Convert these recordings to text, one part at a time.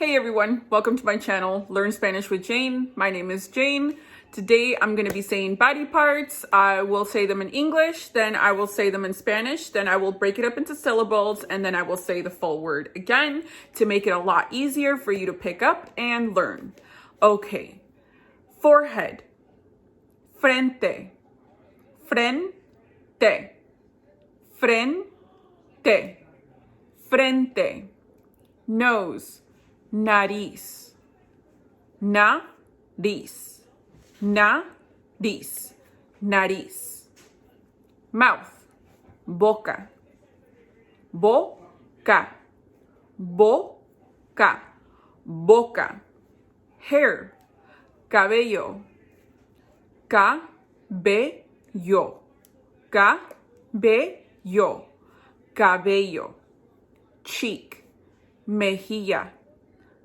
Hey everyone, welcome to my channel, Learn Spanish with Jane. My name is Jane. Today I'm going to be saying body parts. I will say them in English, then I will say them in Spanish, then I will break it up into syllables, and then I will say the full word again to make it a lot easier for you to pick up and learn. Okay, forehead, frente, frente, frente, frente, nose, nariz, nariz, nariz, nariz, mouth, boca, boca, boca, boca, hair, cabello, cabello, cabello, cabello, cheek, mejilla,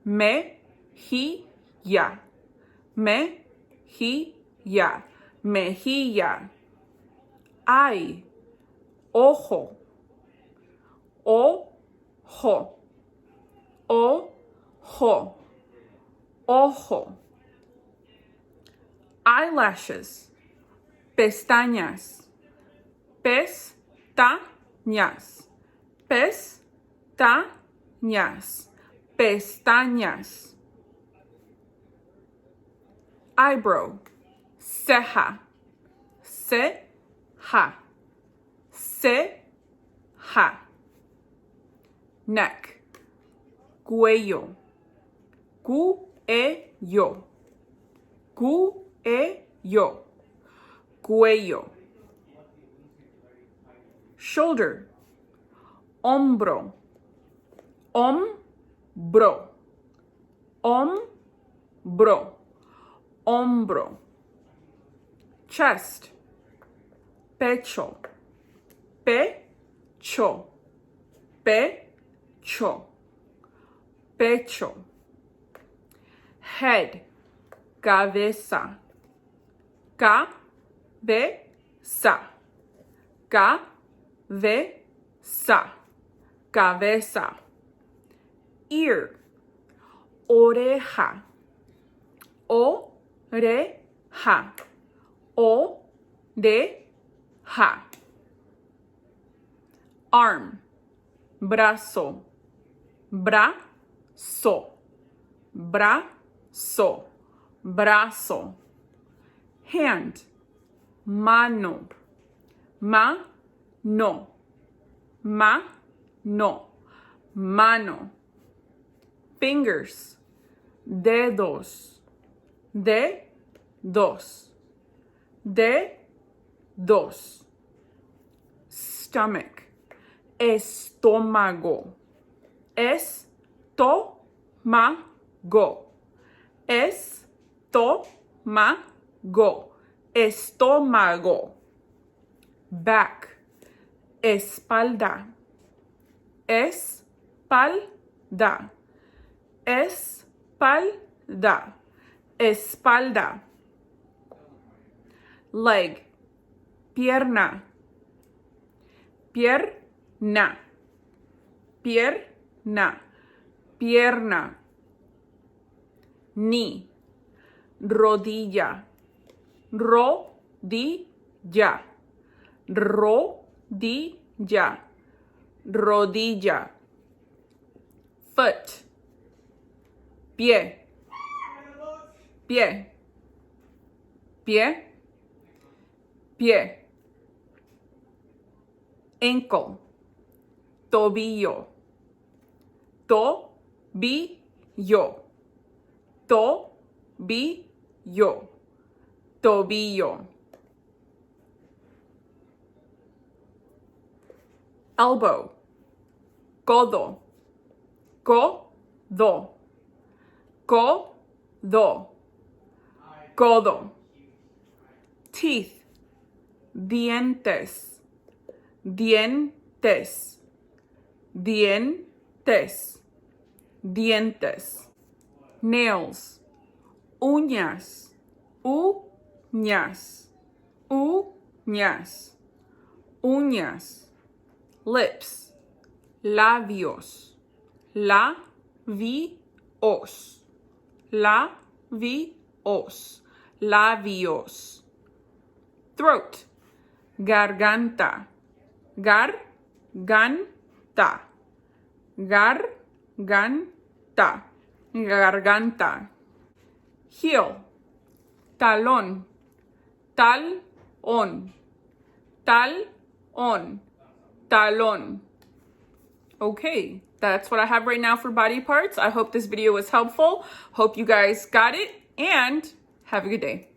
mejilla, mejilla, mejilla, eye, ojo, ojo, ojo, ojo, eyelashes, pestañas, pestañas, pestañas, pestañas, eyebrow, ceja, ceja, ceja, neck, cuello, cuello, cuello, cuello, shoulder, hombro, hombro, hombro, hombro, chest, pecho, pecho, pecho, pecho, head, cabeza, cabeza, cabeza, cabeza, ear, oreja, oreja, oreja, arm, brazo, brazo, brazo, brazo, hand, mano, mano, mano, mano, fingers, dedos, dedos, dedos, stomach, estómago, estómago, estómago, estómago, back, espalda, espalda, espalda, espalda, leg, pierna, pierna, pierna, pierna, knee, rodilla, rodilla, rodilla, rodilla, foot, pie, pie, pie, pie, ankle, tobillo, tobillo, tobillo, tobillo, elbow, codo, codo, codo, codo, teeth, dientes, dientes, dientes, dientes, nails, uñas, uñas, uñas, uñas, lips, labios, labios, Os. Labios. Labios. Throat. Garganta. Garganta. Garganta. Garganta. Heel. Talón. Talón. Talón. Talón. Okay, that's what I have right now for body parts. I hope this video was helpful. Hope you guys got it, and have a good day.